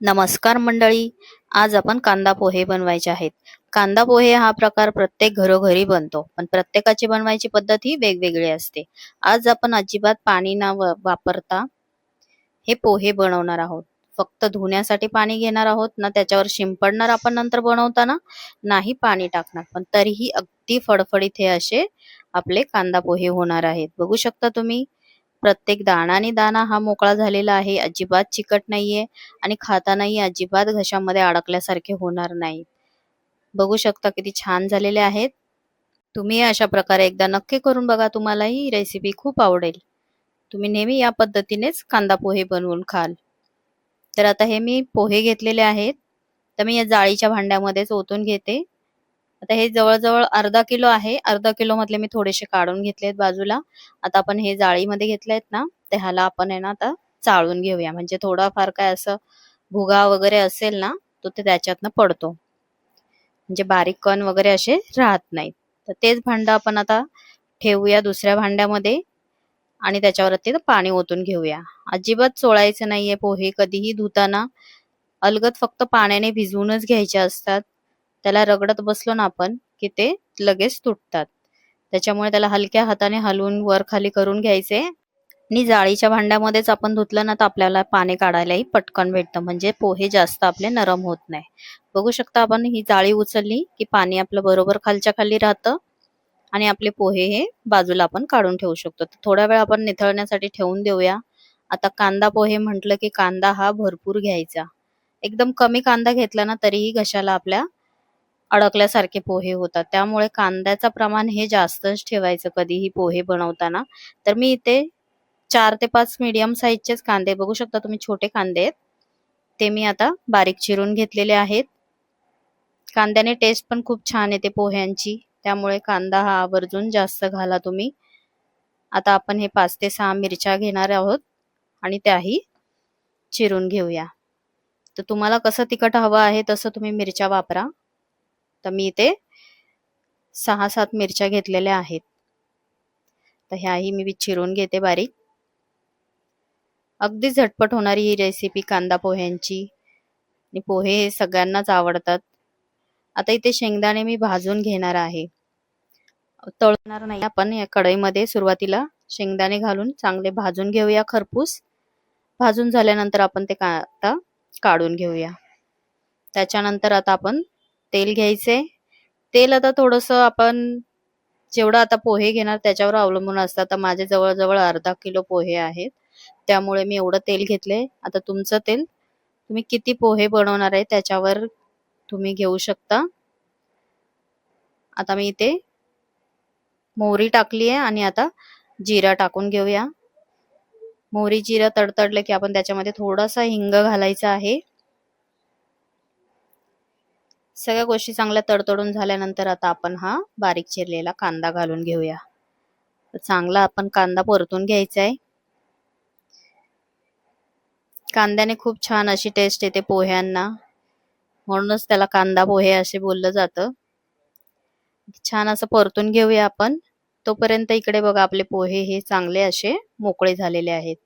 नमस्कार मंडळी. आज आपण कांदा पोहे बनवायचे आहेत. कांदा पोहे हा प्रकार प्रत्येक घरोघरी बनतो, पण प्रत्येकाची बनवायची पद्धत ही वेगवेगळी असते. आज आपण अजिबात पाणी न वापरता हे पोहे बनवणार आहोत. फक्त धुण्यासाठी पाणी घेणार आहोत ना, त्याच्यावर शिंपडणार आपण नंतर बनवताना नाही पाणी टाकणार, पण तरीही अगदी फडफडीत हे असे आपले कांदा पोहे होणार आहेत. बघू शकता तुम्ही, प्रत्येक दाणा आणि दाणा हा मोकळा झालेला आहे, अजिबात चिकट नाहीये आणि खातानाही अजिबात घशामध्ये अडकल्यासारखे होणार नाही. बघू शकता किती छान झालेले आहेत. तुम्ही अशा प्रकारे एकदा नक्की करून बघा, तुम्हालाही ही रेसिपी खूप आवडेल. तुम्ही नेहमी या पद्धतीनेच कांदा पोहे बनवून खाल. तर आता हे मी पोहे घेतलेले आहेत, तर मी या जाळीच्या भांड्यामध्येच ओतून घेते. आता हे जवळजवळ अर्धा किलो आहे. अर्धा किलो मधले मी थोडेसे काढून घेतलेत बाजूला. आता आपण हे जाळीमध्ये घेतलेत ना, ते ह्याला आपण आहे ना आता चाळून घेऊया, म्हणजे थोडाफार काय असं भुगा वगैरे असेल ना, तो ते त्याच्यातनं पडतो, म्हणजे बारीक कण वगैरे असे राहत नाहीत. तर तेच भांडं आपण आता ठेवूया दुसऱ्या भांड्यामध्ये आणि त्याच्यावरती पाणी ओतून घेऊया. अजिबात चोळायचं नाहीये पोहे कधीही धुताना. अलगद फक्त पाण्याने भिजवूनच घ्यायचे असतात. त्याला रगडत बसलो ना आपण की ते लगेच तुटतात. त्याच्यामुळे त्याला हलक्या हाताने हलवून वर खाली करून घ्यायचे आणि जाळीच्या भांड्यामध्येच आपण धुतलं ना, तर आपल्याला पाणी काढायलाही पटकन भेटतं, म्हणजे पोहे जास्त आपले नरम होत नाही. बघू शकता, आपण ही जाळी उचलली की पाणी आपलं बरोबर खालच्या खाली राहतं आणि आपले पोहे हे बाजूला आपण काढून ठेवू शकतो. तर थोडा वेळ आपण निथळण्यासाठी ठेवून देऊया. आता कांदा पोहे म्हटलं की कांदा हा भरपूर घ्यायचा. एकदम कमी कांदा घेतला ना, तरीही घशाला आपल्या अडकल्यासारखे पोहे होतात. त्यामुळे कांद्याचं प्रमाण हे जास्तच ठेवायचं कधीही पोहे बनवताना. तर मी इथे 4 ते 5 मीडियम साईजचेच कांदे, बघू शकता तुम्ही, छोटे कांदे आहेत, ते मी आता बारीक चिरून घेतलेले आहेत. कांद्याने टेस्ट पण खूप छान येते पोह्यांची, त्यामुळे कांदा हा आवर्जून जास्त घाला तुम्ही. आता आपण हे 5 ते 6 मिरच्या घेणार आहोत आणि त्याही चिरून घेऊया. तर तुम्हाला कसं तिखट हवं आहे तसं तुम्ही मिरच्या वापरा. तर मी इथे 6-7 मिरच्या घेतलेल्या आहेत. तर ह्याही मी चिरून घेते बारीक. अगदी झटपट होणारी ही रेसिपी कांदा पोह्यांची, आणि पोहे हे सगळ्यांनाच आवडतात. आता इथे शेंगदाणे मी भाजून घेणार आहे, तळणार नाही. आपण या कढईमध्ये सुरुवातीला शेंगदाणे घालून चांगले भाजून घेऊया खरपूस. भाजून झाल्यानंतर आपण ते आता काढून घेऊया. त्याच्यानंतर आता आपण तेल घ्यायचे. तेल आता थोडंसं आपण जेवढं आता पोहे घेणार त्याच्यावर अवलंबून असतं. आता माझे जवळजवळ अर्धा किलो पोहे आहेत, त्यामुळे मी एवढं तेल घेतले. आता तुमचं तेल तुम्ही किती पोहे बनवणार आहे त्याच्यावर तुम्ही घेऊ शकता. आता मी इथे मोहरी टाकली आहे आणि आता जिरा टाकून घेऊया. मोहरी जिरा तडतडले की आपण त्याच्यामध्ये थोडासा हिंग घालायचा आहे. सगळ्या गोष्टी चांगल्या तडतडून झाल्यानंतर आता आपण हा बारीक चिरलेला कांदा घालून घेऊया. चांगला आपण कांदा परतून घ्यायचा आहे. कांद्याने खूप छान अशी टेस्ट येते पोह्यांना, म्हणूनच त्याला कांदा पोहे असे बोललं जातं. छान असं परतून घेऊया आपण. तोपर्यंत इकडे बघा, आपले पोहे हे चांगले असे मोकळे झालेले आहेत.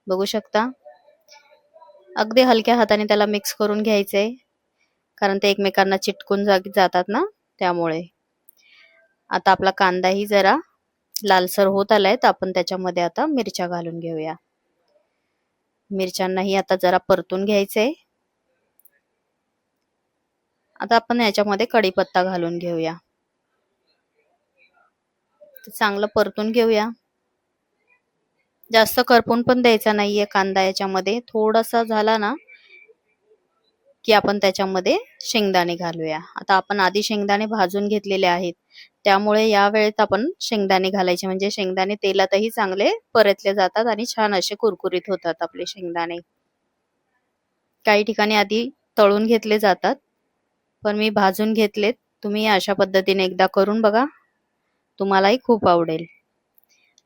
बघू शकता, अगदी हलक्या हाताने त्याला मिक्स करून घ्यायचंय, कारण ते एकमेकांना चिटकून जातात ना, त्यामुळे. आता आपला कांदाही जरा लालसर होत आलाय, तर आपण त्याच्यामध्ये आता मिरच्या घालून घेऊया. मिरच्यांनाही आता जरा परतून घ्यायचंय. आता आपण याच्यामध्ये कढीपत्ता घालून घेऊया. चांगलं परतून घेऊया. जास्त करपून पण द्यायचा नाहीये कांदा याच्यामध्ये. थोडासा झाला ना की आपण त्याच्यामध्ये शेंगदाणे घालूया. आता आपण आधी शेंगदाणे भाजून घेतलेले आहेत, त्यामुळे या वेळेत आपण शेंगदाणे घालायचे, म्हणजे शेंगदाणे तेलातही चांगले परतले जातात आणि छान असे कुरकुरीत होतात आपले शेंगदाणे. काही ठिकाणी आधी तळून घेतले जातात, पण मी भाजून घेतलेत. तुम्ही अशा पद्धतीने एकदा करून बघा, तुम्हालाही खूप आवडेल.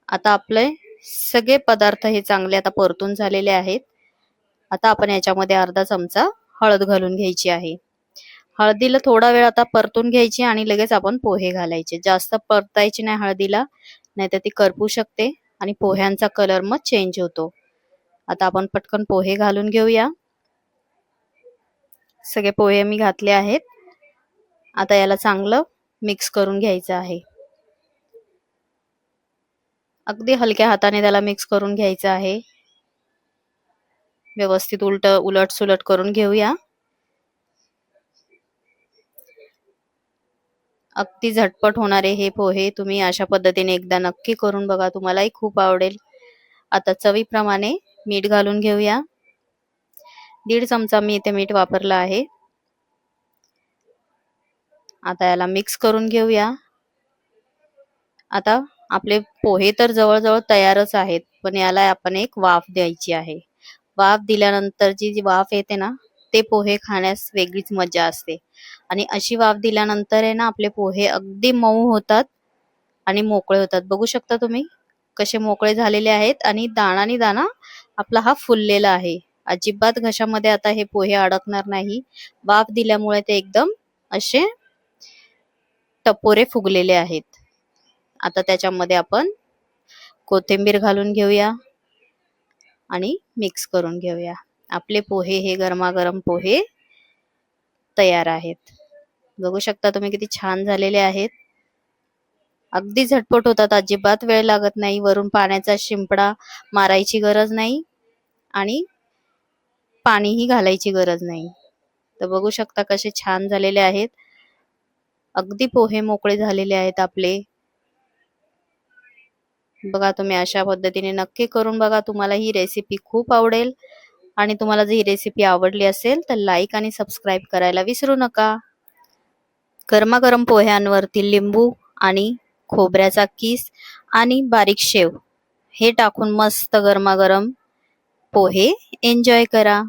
आता आपले सगळे पदार्थ हे चांगले आता परतून झालेले आहेत. आता आपण याच्यामध्ये अर्धा चमचा हळद घालून घ्यायची आहे. हळदीला थोडा वेळ आता परतून घ्यायची आणि लगेच आपण पोहे घालायचे. जास्त परतायची नाही हळदीला, नाहीतर ती करपू शकते आणि पोह्यांचा कलर मग चेंज होतो. आता आपण पटकन पोहे घालून घेऊया. सगळे पोहे मी घातले आहेत. आता याला चांगलं मिक्स करून घ्यायचं आहे. अगदी हलक्या हाताने त्याला मिक्स करून घ्यायचं आहे. व्यवस्थित उलट सुलट करून घेऊया. अगदी झटपट होणारे हे पोहे तुम्ही अशा पद्धतीने एकदा नक्की करून बघा, तुम्हालाही खूप आवडेल. आता चवीप्रमाणे मीठ घालून घेऊया. 1.5 चमचा मी इथे मीठ वापरलं आहे. आता याला मिक्स करून घेऊया. आता आपले पोहे तर जवळजवळ तयारच आहेत, पण याला आपण एक वाफ द्यायची आहे. वाफ दिल्यानंतर जी वाफ येते ना, ते पोहे खाण्यास वेगळीच मजा असते. आणि अशी वाफ दिल्यानंतर आहे ना, आपले पोहे अगदी मऊ होतात आणि मोकळे होतात. बघू शकता तुम्ही कसे मोकळे झालेले आहेत आणि दाणानी दाणा आपला हा फुललेला आहे. अजिबात घशामध्ये आता हे पोहे अडकणार नाही. वाफ दिल्यामुळे ते एकदम असे टपोरे फुगलेले आहेत. आता त्याच्यामध्ये आपण कोथिंबीर घालून घेऊया आणि मिक्स करून घेऊया. आपले पोहे हे गरमागरम पोहे तयार आहेत. बघू शकता तुम्ही किती छान झालेले आहेत. अगदी झटपट होतात, अजिबात वेळ लागत नाही. वरून पाण्याचा शिंपडा मारायची गरज नाही आणि पाणीही घालायची गरज नाही. तर बघू शकता कसे छान झालेले आहेत. अगदी पोहे मोकळे झालेले आहेत आपले. बघा तुम्ही अशा पद्धतीने नक्की करून बघा, तुम्हाला ही रेसिपी खूप आवडेल. आणि तुम्हाला जर ही रेसिपी आवडली असेल तर लाईक आणि सबस्क्राईब करायला विसरू नका. गरमागरम पोह्यांवरती लिंबू आणि खोबऱ्याचा किस आणि बारीक शेव हे टाकून मस्त गरमागरम पोहे एन्जॉय करा.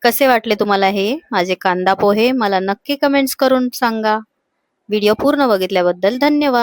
कसे वाटले तुम्हाला हे माझे कांदा पोहे? मला नक्की कमेंट्स करून सांगा. व्हिडिओ पूर्ण बघितल्याबद्दल धन्यवाद.